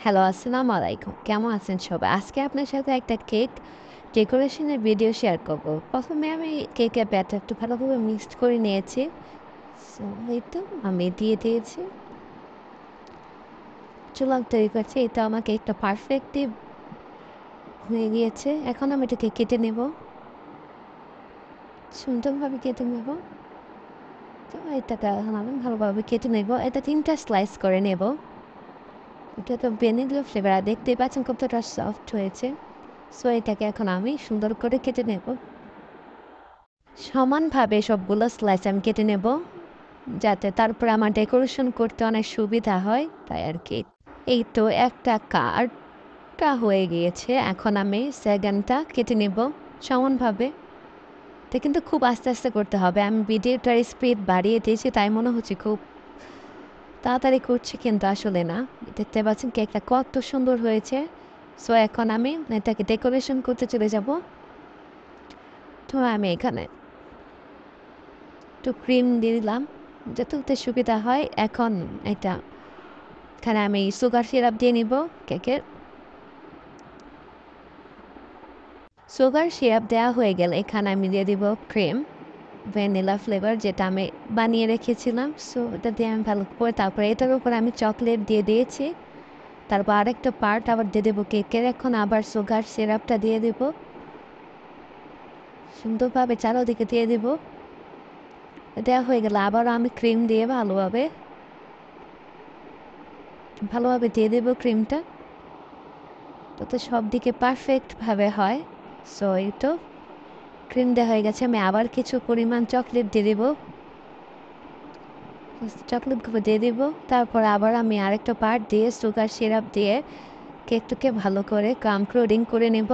Hello, আসসালামু আলাইকুম। কেমন আছেন সবাই? আজকে আপনার সাথে একটা কেক ডেকোরেশনের ভিডিও শেয়ার করব। ১ম এ আমি কেকের ব্যাটার একটু ভালোভাবে মিক্সড করে নিয়েছি। সো এই তো আমি দিয়ে দিয়েছি। চুলা তৈরি করছি। এই তো আমার কেকটা পারফেক্টলি হয়ে গিয়েছে। এখন আমি এটাকে কেটে নেব। সুন্দরভাবে কেটে নেব। তো এটাকে এখন আমি ভালোভাবে কেটে নেব। এটা ৩ টা স্লাইস করে নেব। এটা তো ভ্যানিলা ফ্লেভার। আর দেখতেই পাচ্ছেন কতটা সফট হয়েছে। সো এটাকে এখন আমি সুন্দর করে কেটে নেব। সমানভাবে সবগুলো স্লাইস আমি কেটে নেব, যাতে তারপরে আমার ডেকোরেশন করতে অনেক সুবিধা হয়, তাই আর কি। এই তো একটা কার্ডটা হয়ে গিয়েছে। এখন আমি সেকেন্ডটা কেটে নেব সমানভাবে। এটা কিন্তু খুব আস্তে আস্তে করতে হবে। আমি ভিডিওটার স্পিড বাড়িয়ে দিয়েছি, তাই মনে হচ্ছে খুব তাড়াতাড়ি করছি, কিন্তু আসলে না। দেখতে পাচ্ছেন কেকটা কত সুন্দর হয়েছে। সো এখন আমি এটাকে ডেকোরেশন করতে চলে যাব। তো আমি এখানে একটু ক্রিম দিয়ে দিলাম, যাতে তুলতে সুবিধা হয়। এখন এখানে আমি সুগার সিরাপ দিয়ে নিব কেকের। সুগার সিরাপ দেওয়া হয়ে গেলে এখানে আমি দিয়ে দিব ক্রিম, ভ্যানিলা ফ্লেভার, যেটা আমি বানিয়ে রেখেছিলাম। সো এটা দিয়ে আমি ভালো করে, তারপরে এটার উপর আমি চকলেট দিয়ে দিয়েছি। তারপর আরেকটা পার্ট আবার দিয়ে দেবো কেকের। এখন আবার সুগার সিরাপটা দিয়ে দেব, সুন্দরভাবে চারোদিকে দিয়ে দেব। দেওয়া হয়ে গেলে আবারও আমি ক্রিম দিয়ে ভালোভাবে ভালোভাবে দিয়ে দেবো ক্রিমটা, যাতে সব দিকে পারফেক্টভাবে হয়। সো এই তো ক্রিম দেওয়া হয়ে গেছে। আমি আবার কিছু পরিমাণ চকলেট দিয়ে দেবো, চকলেটগুলো দিয়ে দিব। তারপর আবার আমি আরেকটা পার্ট দিয়ে সুগার সিরাপ দিয়ে কেকটাকে ভালো করে কোডিং করে নেব,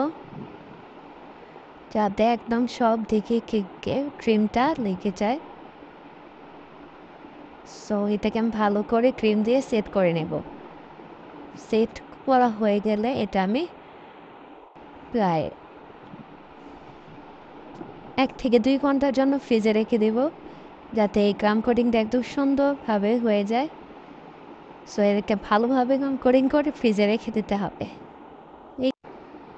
যাতে একদম সব দিকে কেকে ক্রিমটা লেগে যায়। সো এটাকে আমি ভালো করে ক্রিম দিয়ে সেট করে নেব। সেট করা হয়ে গেলে এটা আমি প্রায় ১ থেকে ২ ঘন্টার জন্য ফ্রিজে রেখে দেব, যাতে এই কোডিংটা একদম সুন্দরভাবে হয়ে যায়। সো এটাকে ভালোভাবে কোডিং করে ফ্রিজে রেখে দিতে হবে। এই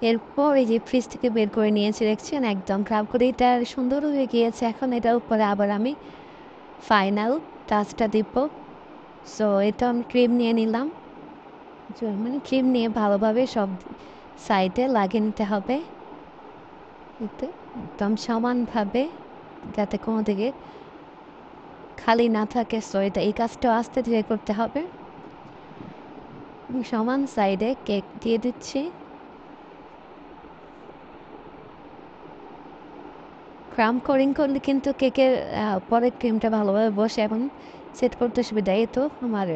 এরপর এই যে ফ্রিজ থেকে বের করে নিয়েছি, দেখছেন একদম কোডিংটা সুন্দর হয়ে গিয়েছে। এখন এটার উপরে আবার আমি ফাইনাল টাচটা দিব। সো এটা আমি ক্রিম নিয়ে নিলাম, মানে ক্রিম নিয়ে ভালোভাবে সব সাইডে লাগিয়ে নিতে হবে, এতে একদম সমানভাবে, যাতে কোনো দিকে খালি না থাকে। সো এটা এই কাজটা আস্তে ধীরে করতে হবে। সমান সাইডে কেক দিয়ে দিচ্ছি। কোডিং করলে কিন্তু কেকের পরের ক্রিমটা ভালোভাবে বসে এবং সেট করতে সুবিধা। এই তো আমার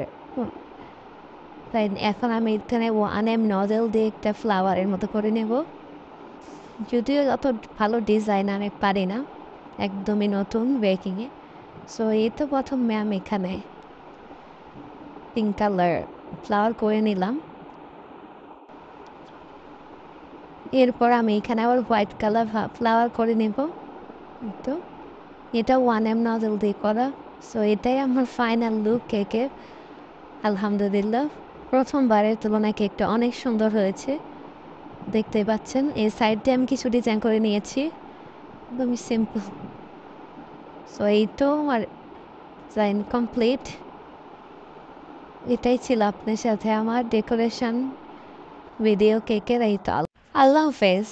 তাই এখন আমি এখানে নজেল দিয়ে একটা ফ্লাওয়ারের মতো করে নেব। যদিও অত ভালো ডিজাইন আমি পারি না, একদমই নতুন বেকিংয়ে। সো এই তো প্রথমে আমি এখানে পিঙ্ক কালার ফ্লাওয়ার করে নিলাম। এরপর আমি এখানে আবার হোয়াইট কালার ফ্লাওয়ার করে নেব। তো এটা নজেল দিয়ে করা। সো এটাই আমার ফাইনাল লুক কেকের। আলহামদুলিল্লাহ, প্রথমবারের তুলনায় কেকটা অনেক সুন্দর হয়েছে। দেখতেই পাচ্ছেন এই সাইড দিয়ে আমি কিছু ডিজাইন করে নিয়েছি, একদমই সিম্পল। সো এই তো আমার ডিজাইন কমপ্লিট। এটাই ছিল আপনার সাথে আমার ডেকোরেশন ভিডিও কেকের। এই তো আল্লাহ হাফেজ।